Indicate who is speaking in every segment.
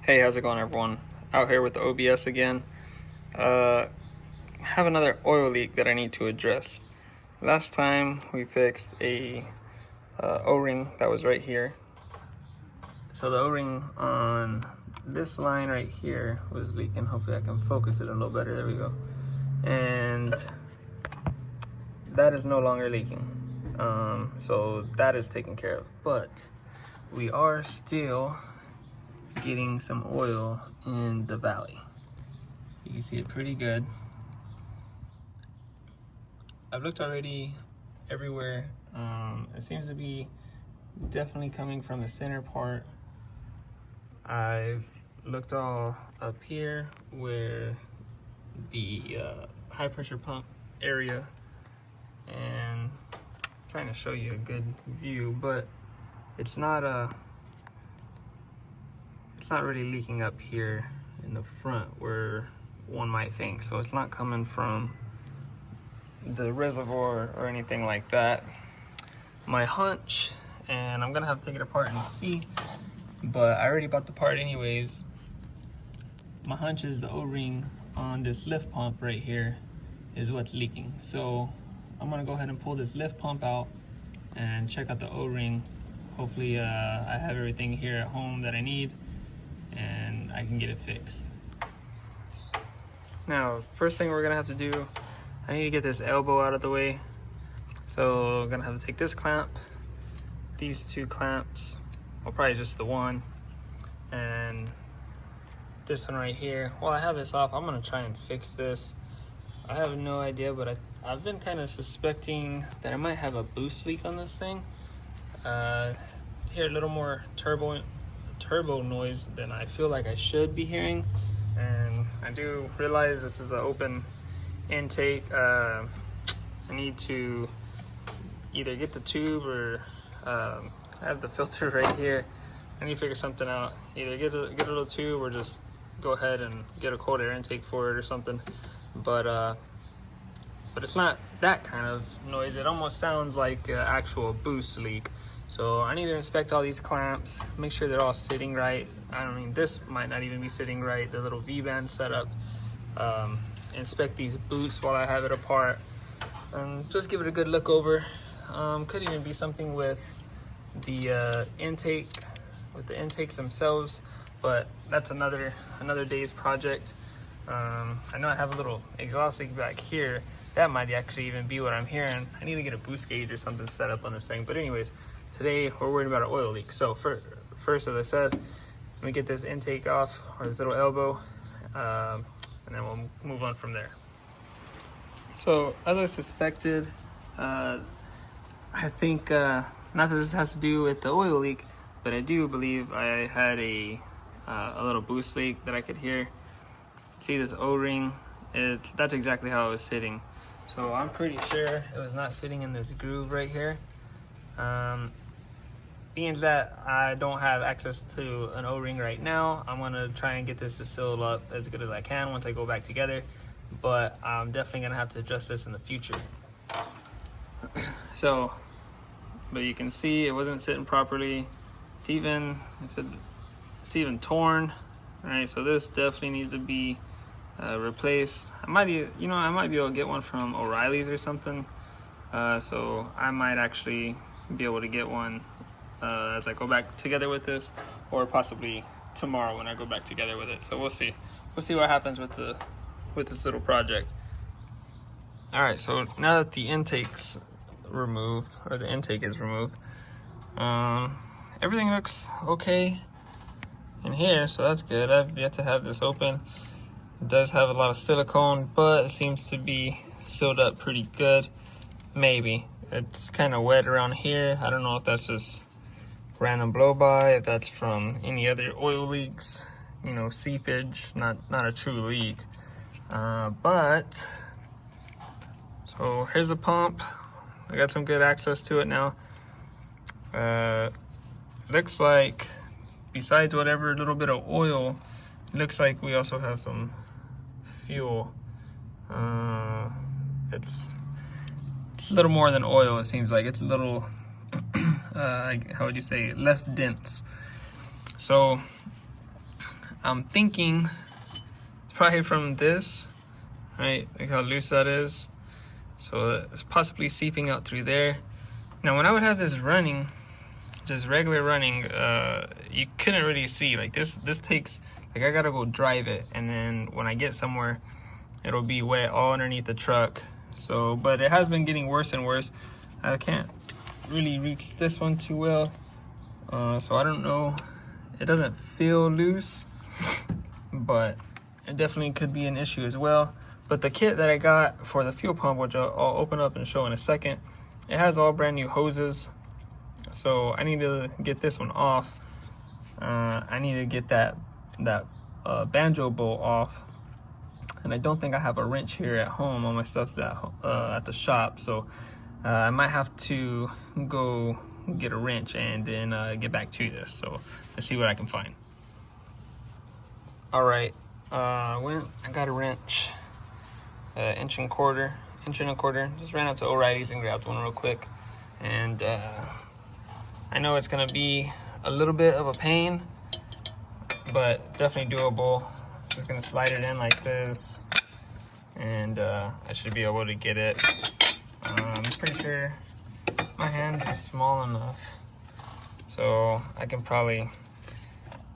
Speaker 1: Hey, how's it going, everyone? Out here with the OBS again. Have another oil leak that I need to address. Last time we fixed a O-ring that was right here. So the O-ring on this line right here was leaking. Hopefully I can focus it a little better. There we go. And that is no longer leaking. So that is taken care of. But we are still getting some oil in the valley. You can see it pretty good. I've looked already everywhere. It seems to be definitely coming from the center part. I've looked all up here where the high pressure pump area, and I'm trying to show you a good view, but it's not really leaking up here in the front where one might think. So it's not coming from the reservoir or anything like that. My hunch, and I'm gonna have to take it apart and see, but I already bought the part anyways. My hunch is the O-ring on this lift pump right here is what's leaking. So I'm gonna go ahead and pull this lift pump out and check out the O-ring. Hopefully I have everything here at home that I need and I can get it fixed. Now, first thing we're gonna have to do, I need to get this elbow out of the way. So I'm gonna have to take this clamp, these two clamps, or probably just the one, and this one right here. While I have this off, I'm gonna try and fix this. I have no idea, but I've been kind of suspecting that I might have a boost leak on this thing. Hear a little more turbo noise than I feel like I should be hearing, and I do realize this is an open intake. I need to either get the tube or I have the filter right here. I need to figure something out. Either get a little tube or just go ahead and get a cold air intake for it or something. But it's not that kind of noise. It almost sounds like an actual boost leak. So I need to inspect all these clamps, make sure they're all sitting right. I mean, this might not even be sitting right, the little V-band setup. Inspect these boots while I have it apart. Just give it a good look over. Could even be something with the intake, with the intakes themselves, but that's another day's project. I know I have a little exhaust leak back here. That might actually even be what I'm hearing. I need to get a boost gauge or something set up on this thing. But anyways, today we're worried about an oil leak. So first, as I said, let me get this intake off, or this little elbow, and then we'll move on from there. So as I suspected, I think, not that this has to do with the oil leak, but I do believe I had a little boost leak that I could hear. See this O-ring? That's exactly how it was sitting. So I'm pretty sure it was not sitting in this groove right here. Being that I don't have access to an O-ring right now, I'm gonna try and get this to seal up as good as I can once I go back together, but I'm definitely gonna have to adjust this in the future. But you can see it wasn't sitting properly. It's even torn. All right, so this definitely needs to be replaced. I might be able to get one from O'Reilly's or something. So I might actually be able to get one as I go back together with this, or possibly tomorrow when I go back together with it. So we'll see. We'll see what happens with this little project. All right, so now that the intake's removed, or the intake is removed, everything looks okay in here, so that's good. I've yet to have this open. It does have a lot of silicone, but it seems to be sealed up pretty good. Maybe. It's kind of wet around here. I don't know if that's just random blow by, if that's from any other oil leaks, seepage, not a true leak. But so here's the pump. I got some good access to it now. Looks like besides whatever little bit of oil, it looks like we also have some fuel. It's a little more than oil, it seems like. It's a little how would you say, less dense. So I'm thinking probably from this, right? Look how loose that is. So it's possibly seeping out through there. Now when I would have this running, just regular running, you couldn't really see. Like this takes, like I gotta go drive it, and then when I get somewhere, it'll be wet all underneath the truck. So, but it has been getting worse and worse. I can't really reach this one too well. So I don't know. It doesn't feel loose, but it definitely could be an issue as well. But the kit that I got for the fuel pump, which I'll open up and show in a second, it has all brand new hoses. So I need to get this one off. I need to get that banjo bolt off. And I don't think I have a wrench here at home. All my stuff's at the shop. So I might have to go get a wrench and then get back to this. So let's see what I can find. All right, I got a wrench, inch and a quarter. Just ran up to O'Reilly's and grabbed one real quick. And I know it's gonna be a little bit of a pain, but definitely doable. Just gonna slide it in like this, and I should be able to get it. I'm pretty sure my hands are small enough, so I can probably,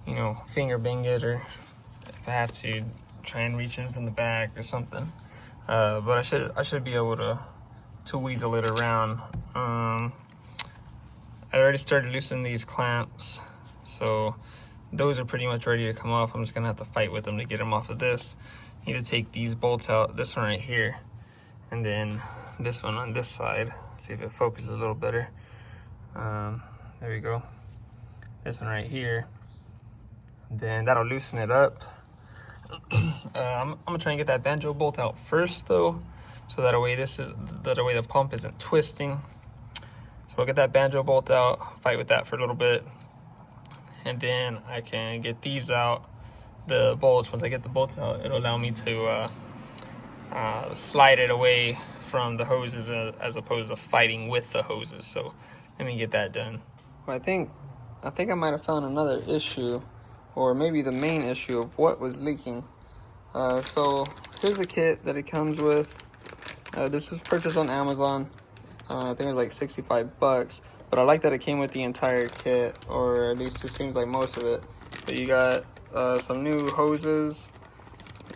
Speaker 1: you know, finger bang it, or if I have to, try and reach in from the back or something. But I should be able to weasel it around. I already started loosening these clamps, so those are pretty much ready to come off. I'm just gonna have to fight with them to get them off of this. Need to take these bolts out, this one right here, and then this one on this side. See if it focuses a little better. There we go. This one right here. Then that'll loosen it up. I'm gonna try and get that banjo bolt out first though, so that way the pump isn't twisting. So I'll get that banjo bolt out, fight with that for a little bit, and then I can get these out, the bolts. Once I get the bolts out, it'll allow me to slide it away from the hoses as opposed to fighting with the hoses. So let me get that done. Well, I think I might have found another issue, or maybe the main issue of what was leaking. So here's the kit that it comes with. This was purchased on Amazon. I think it was like 65 bucks, but I like that it came with the entire kit, or at least it seems like most of it. But you got some new hoses,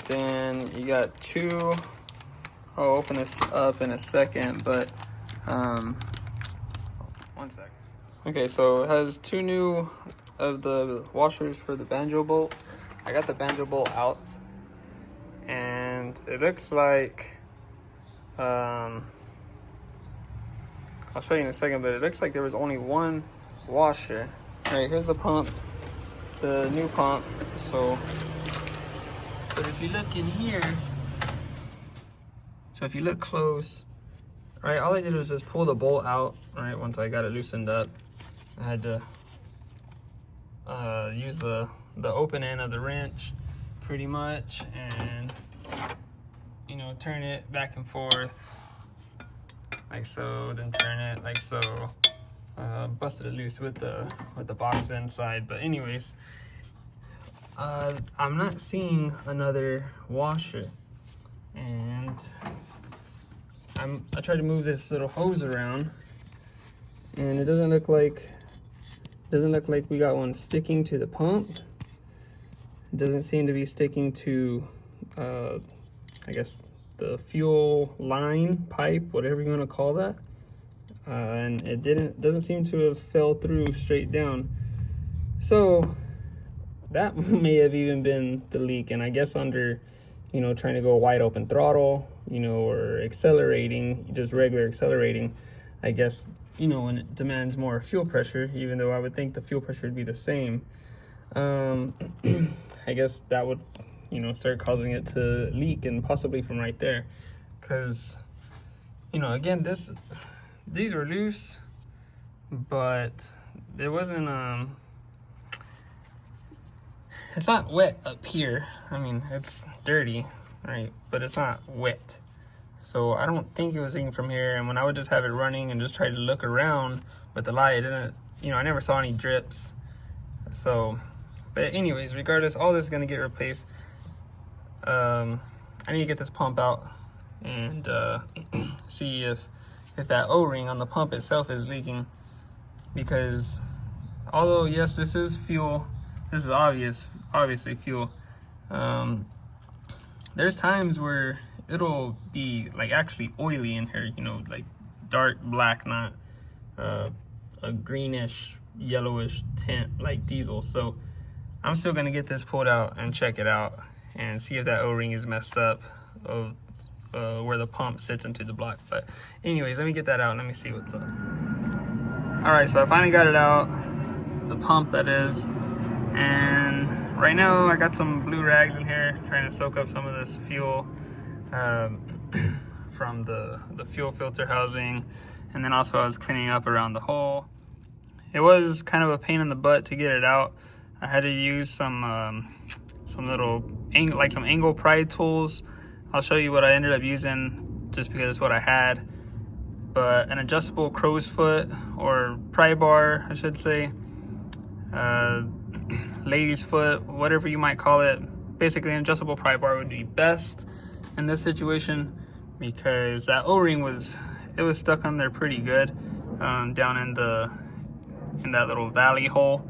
Speaker 1: then you got two, I'll open this up in a second, but one sec. Okay, so it has two new of the washers for the banjo bolt. I got the banjo bolt out, and it looks like, I'll show you in a second, but it looks like there was only one washer. All right, here's the pump. It's a new pump, so, but if you look in here, so if you look close, right, all I did was just pull the bolt out, right, once I got it loosened up. I had to use the open end of the wrench pretty much, and, you know, turn it back and forth like so, then turn it like so. Busted it loose with the box inside. But anyways, I'm not seeing another washer, and I tried to move this little hose around, and it doesn't look like we got one sticking to the pump. It doesn't seem to be sticking to I guess the fuel line, pipe, whatever you want to call that. And it doesn't seem to have fell through straight down. So that may have even been the leak. And I guess under, you know, trying to go wide open throttle, you know, or accelerating, just regular accelerating, I guess, you know, when it demands more fuel pressure, even though I would think the fuel pressure would be the same, I guess that would, you know, start causing it to leak, and possibly from right there. Because, you know, again, these were loose, but there wasn't, it's not wet up here. I mean, it's dirty, right? But it's not wet. So I don't think it was leaking from here. And when I would just have it running and just try to look around with the light, it didn't, you know, I never saw any drips. So But anyways, regardless, all this is gonna get replaced. I need to get this pump out and see if that O-ring on the pump itself is leaking, because although yes, this is fuel, this is obviously fuel, there's times where it'll be like actually oily in here, you know, like dark black, not a greenish yellowish tint like diesel. So I'm still gonna get this pulled out and check it out and see if that O-ring is messed up of where the pump sits into the block. But anyways, let me get that out and let me see what's up. All right, so I finally got it out, the pump that is, and right now I got some blue rags in here trying to soak up some of this fuel from the fuel filter housing, and then also I was cleaning up around the hole. It was kind of a pain in the butt to get it out. I had to use some little angle pry tools. I'll show you what I ended up using just because it's what I had. But an adjustable crow's foot or pry bar, I should say, lady's foot, whatever you might call it. Basically, an adjustable pry bar would be best in this situation, because that O-ring was stuck on there pretty good, down in that little valley hole.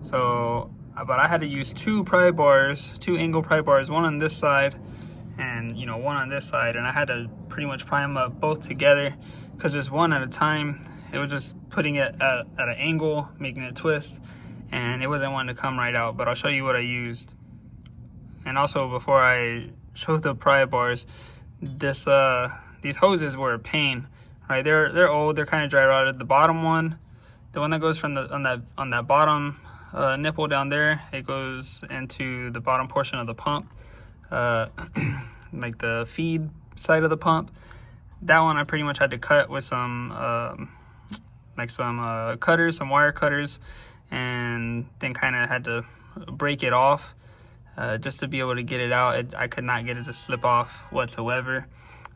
Speaker 1: So, but I had to use two angle pry bars, one on this side and one on this side, and I had to pretty much pry them up both together, because just one at a time, it was just putting it at an angle, making it twist, and it wasn't wanting to come right out. But I'll show you what I used. And also, before I show the pry bars, these hoses were a pain, right? They're old, they're kind of dry rotted. The bottom one, the one that goes from on that bottom nipple down there, it goes into the bottom portion of the pump, like the feed side of the pump. That one I pretty much had to cut with some cutters, some wire cutters, and then kind of had to break it off just to be able to get it out. I could not get it to slip off whatsoever.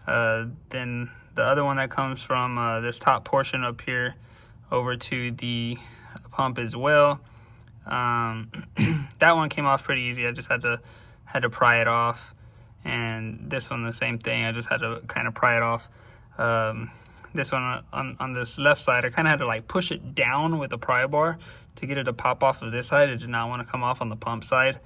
Speaker 1: Then the other one that comes from this top portion up here over to the pump as well, that one came off pretty easy. I just had to pry it off. And this one, the same thing, I just had to kind of pry it off. This one on this left side, I kind of had to like push it down with a pry bar to get it to pop off of this side. It did not want to come off on the pump side.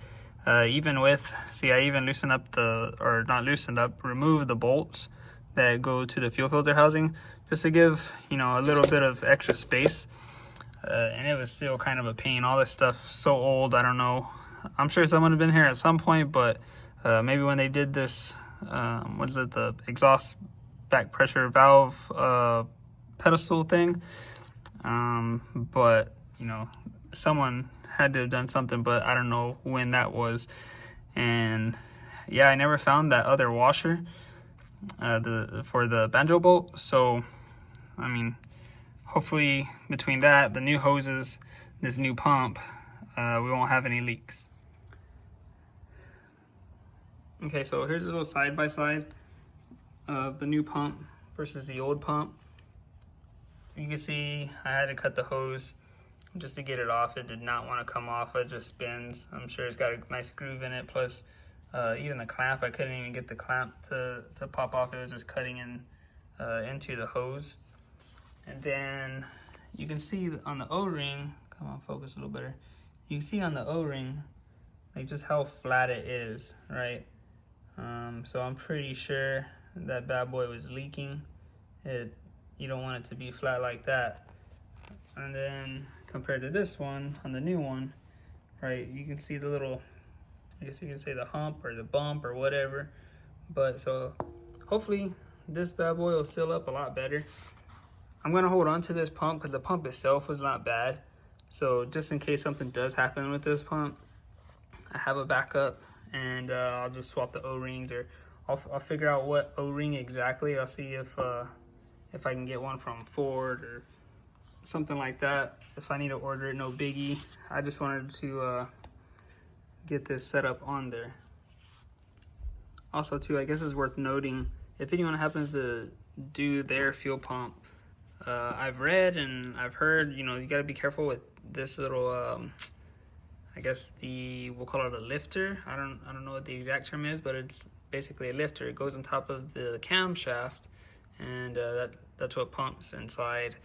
Speaker 1: I even loosened up removed the bolts that go to the fuel filter housing, just to give a little bit of extra space. And it was still kind of a pain. All this stuff so old, I don't know. I'm sure someone had been here at some point, but maybe when they did this, the exhaust back pressure valve pedestal thing. But someone had to have done something, but I don't know when that was. And yeah, I never found that other washer for the banjo bolt. So I mean, hopefully between that, the new hoses, this new pump, we won't have any leaks. Okay, so here's a little side-by-side of the new pump versus the old pump. You can see I had to cut the hose just to get it off. It did not want to come off. It just spins. I'm sure it's got a nice groove in it. Plus, even the clamp, I couldn't even get the clamp to pop off. It was just cutting into the hose. And then you can see on the O-ring, come on, focus a little better. You can see on the O-ring, like just how flat it is, right? So I'm pretty sure that bad boy was leaking. You don't want it to be flat like that. And then compared to this one, on the new one, right, you can see the little, I guess you can say the hump or the bump or whatever. But so hopefully this bad boy will seal up a lot better. I'm gonna hold on to this pump because the pump itself was not bad. So just in case something does happen with this pump, I have a backup, and I'll just swap the O-rings, or I'll figure out what O-ring exactly. I'll see if I can get one from Ford or something like that. If I need to order it, no biggie. I just wanted to get this set up on there. Also too, I guess it's worth noting, if anyone happens to do their fuel pump, I've read and I've heard, you gotta be careful with this little, I guess we'll call it a lifter. I don't know what the exact term is, but it's basically a lifter. It goes on top of the camshaft, and that's what pumps inside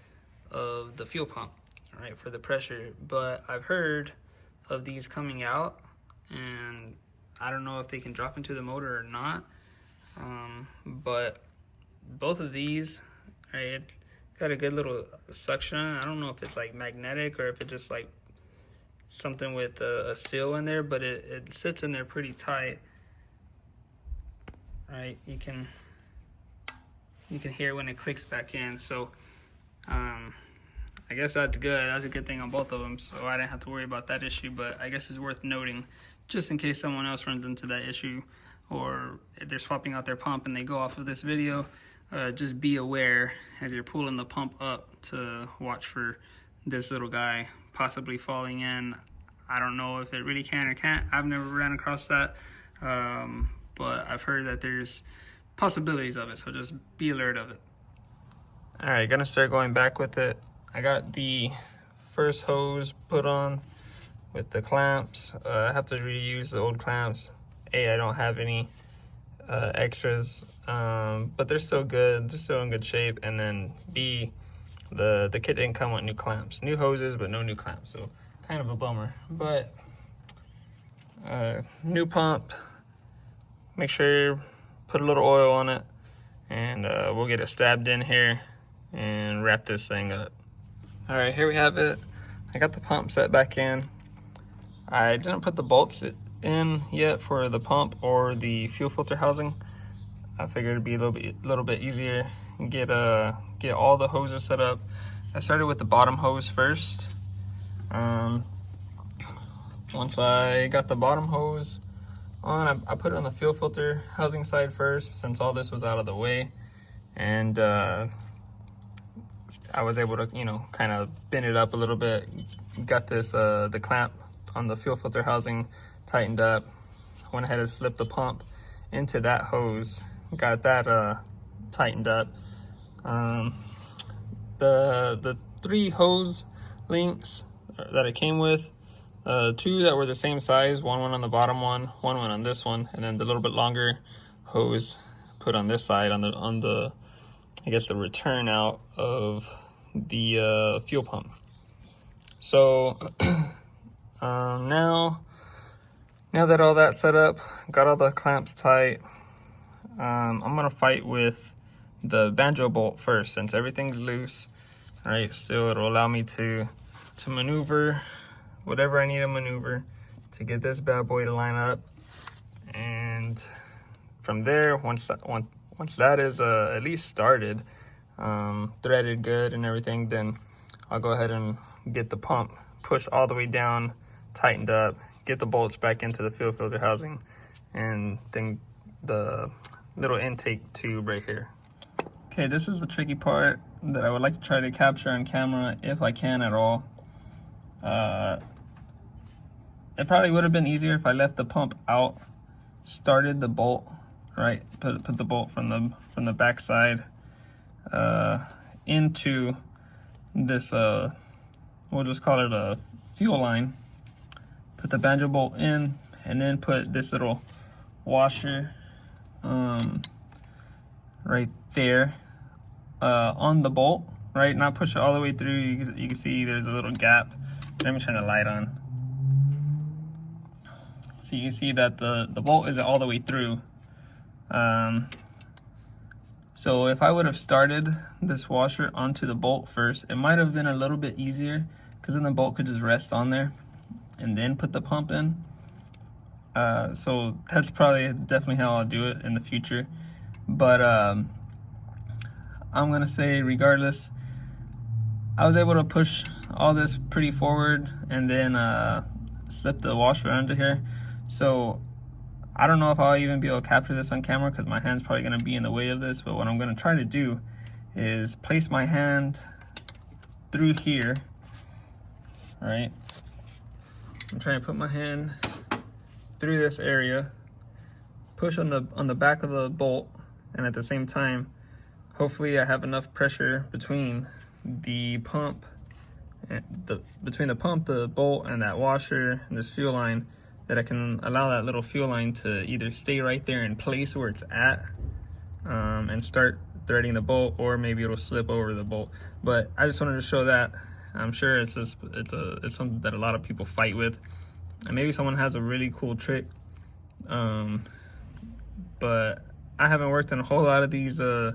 Speaker 1: of the fuel pump, right, for the pressure. But I've heard of these coming out, and I don't know if they can drop into the motor or not. But both of these, right, it got a good little suction. I don't know if it's like magnetic or if it's just like something with a seal in there, but it sits in there pretty tight. Right, you can hear when it clicks back in. So I guess that's good. That's a good thing on both of them, so I didn't have to worry about that issue. But I guess it's worth noting, just in case someone else runs into that issue, or if they're swapping out their pump and they go off of this video, just be aware as you're pulling the pump up to watch for this little guy possibly falling in. I don't know if it really can or can't. I've never ran across that, but I've heard that there's possibilities of it, so just be alert of it. All right, gonna start going back with it. I got the first hose put on with the clamps. I have to reuse the old clamps. A, I don't have any extras, but they're still good. They're still in good shape. And then B, the kit didn't come with new clamps. New hoses, but no new clamps. So kind of a bummer. But new pump. Make sure put a little oil on it, and we'll get it stabbed in here and wrap this thing up. All right, here we have it. I got the pump set back in. I didn't put the bolts in yet for the pump or the fuel filter housing. I figured it'd be a little bit easier and get all the hoses set up. I started with the bottom hose first. Once I got the bottom hose on, I put it on the fuel filter housing side first, since all this was out of the way, and I was able to, kind of bend it up a little bit. Got this the clamp on the fuel filter housing tightened up. Went ahead and slipped the pump into that hose. Got that tightened up. The 3 hose links that it came with, 2 that were the same size. One went on the bottom one went on this one, and then the little bit longer hose put on this side on the I guess the return out of the fuel pump. So now that all that's set up, got all the clamps tight, I'm gonna fight with the banjo bolt first, since everything's loose. All right, still it'll allow me to maneuver whatever I need to maneuver to get this bad boy to line up. And from there, once that is at least started, threaded good and everything, then I'll go ahead and get the pump pushed all the way down, tightened up, get the bolts back into the fuel filter housing, and then the little intake tube right here. Okay, this is the tricky part that I would like to try to capture on camera if I can at all. It probably would have been easier if I left the pump out, started the bolt, right? Put the bolt from the back side into this, we'll just call it a fuel line. Put the banjo bolt in, and then put this little washer right there on the bolt, right? Not push it all the way through. You can see there's a little gap. Let me turn the light on. So you can see that the bolt isn't all the way through. So if I would have started this washer onto the bolt first, it might have been a little bit easier, because then the bolt could just rest on there and then put the pump in. So that's probably definitely how I'll do it in the future. But I'm gonna say, regardless, I was able to push all this pretty forward and then slip the washer under here. So I don't know if I'll even be able to capture this on camera, because my hand's probably gonna be in the way of this. But what I'm gonna try to do is place my hand through here, right? I'm trying to put my hand through this area, push on the back of the bolt, and at the same time, hopefully I have enough pressure between the pump between the pump, the bolt, and that washer and this fuel line, that I can allow that little fuel line to either stay right there in place where it's at, and start threading the bolt, or maybe it'll slip over the bolt. But I just wanted to show that. I'm sure it's something that a lot of people fight with, and maybe someone has a really cool trick. But I haven't worked on a whole lot of these OBS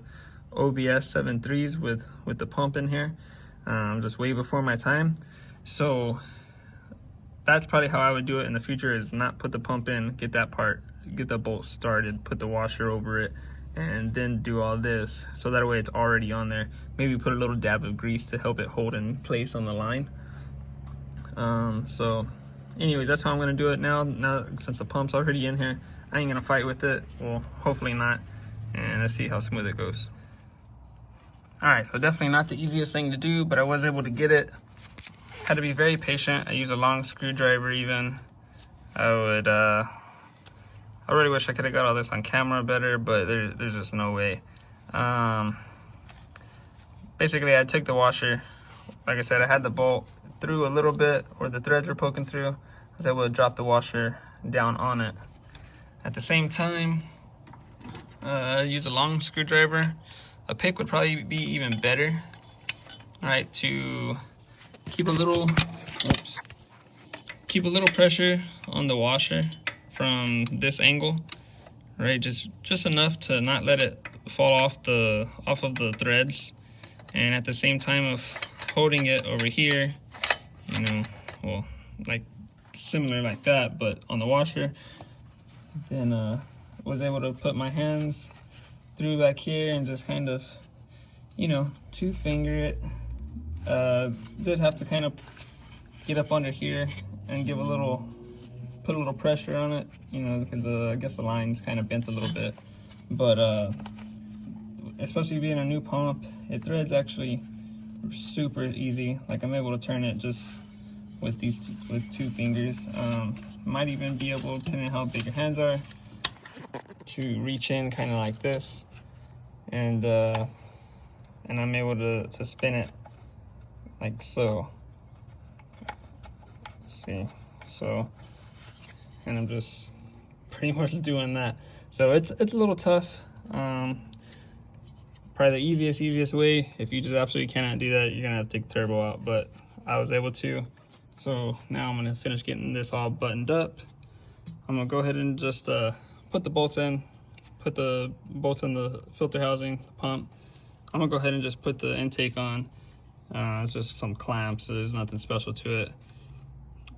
Speaker 1: 7.3s with the pump in here, just way before my time. So that's probably how I would do it in the future, is not put the pump in, get that part, get the bolt started, put the washer over it, and then do all this. So that way it's already on there. Maybe put a little dab of grease to help it hold in place on the line. So anyways, that's how I'm gonna do it now since the pump's already in here. I ain't gonna fight with it. Well, hopefully not. And let's see how smooth it goes. All right, so definitely not the easiest thing to do, but I was able to get it. Had to be very patient. I used a long screwdriver even. I really wish I could have got all this on camera better, but there's just no way. Basically, I took the washer. Like I said, I had the bolt through a little bit where the threads were poking through. I was able to drop the washer down on it. At the same time, use a long screwdriver. A pick would probably be even better. All right, to keep a little pressure on the washer from this angle, right? Just enough to not let it fall off of the threads, and at the same time of holding it over here, you know, well, like similar like that, but on the washer. Then was able to put my hands through back here and just kind of, you know, two finger it. Did have to kind of get up under here and give put a little pressure on it, you know, because I guess the line's kind of bent a little bit. But especially being a new pump, it threads actually super easy. Like, I'm able to turn it just with two fingers. Might even be able, depending on how big your hands are, to reach in kind of like this, and I'm able to spin it like so. Let's see, so, and I'm just pretty much doing that. So it's a little tough. Probably the easiest way, if you just absolutely cannot do that, you're gonna have to take the turbo out, but I was able to. So now I'm gonna finish getting this all buttoned up. I'm gonna go ahead and just put the bolts in the filter housing, the pump. I'm gonna go ahead and just put the intake on. It's just some clamps, so there's nothing special to it.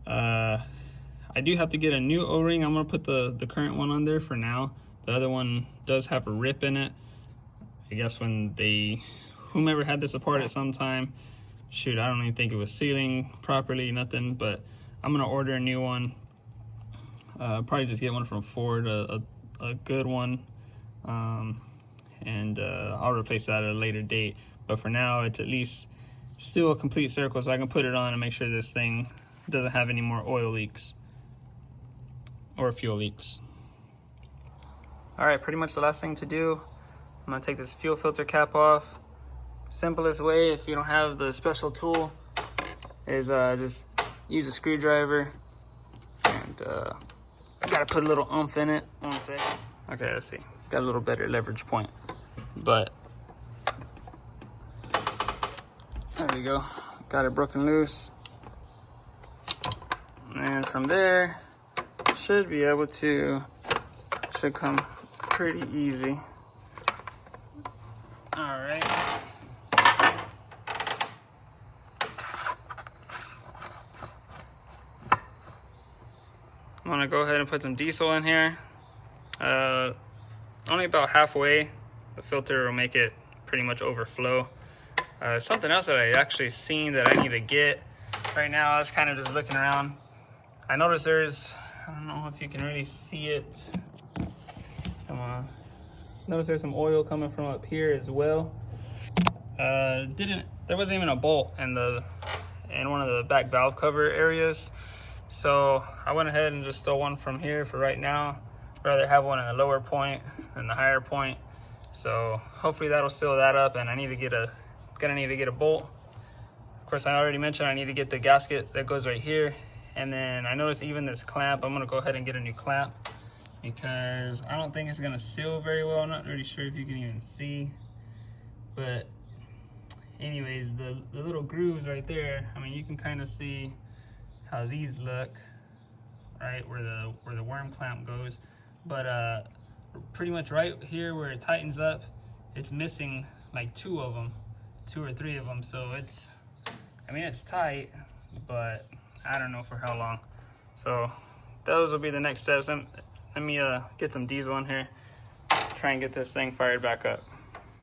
Speaker 1: I do have to get a new O-ring. I'm gonna put the current one on there for now. The other one does have a rip in it. I guess when whomever had this apart at some time, shoot, I don't even think it was sealing properly, nothing, but I'm gonna order a new one. Probably just get one from Ford, a good one, and I'll replace that at a later date. But for now, it's at least still a complete circle, so I can put it on and make sure this thing doesn't have any more oil leaks or fuel leaks. All right, pretty much the last thing to do, I'm gonna take this fuel filter cap off. Simplest way, if you don't have the special tool, is just use a screwdriver, and gotta put a little oomph in it. I want to say, okay, let's see, got a little better leverage point, but there we go, got it broken loose, and from there should come pretty easy. All right. I'm gonna go ahead and put some diesel in here. Only about halfway. The filter will make it pretty much overflow. Something else that I actually seen that I need to get right now, I was kind of just looking around. I noticed I don't know if you can really see it. Come on. Notice there's some oil coming from up here as well. There wasn't even a bolt in one of the back valve cover areas. So I went ahead and just stole one from here for right now. I'd rather have one in the lower point than the higher point. So hopefully that'll seal that up, and I need to get a bolt course, I already mentioned I need to get the gasket that goes right here. And then I noticed even this clamp, I'm gonna go ahead and get a new clamp because I don't think it's gonna seal very well. I'm not really sure if you can even see, but anyways, the little grooves right there, I mean, you can kind of see how these look, right, where the worm clamp goes. But pretty much right here where it tightens up, it's missing like 2 of them, 2 or 3 of them. So it's, I mean, it's tight, but I don't know for how long. So those will be the next steps. Let me get some diesel in here, try and get this thing fired back up.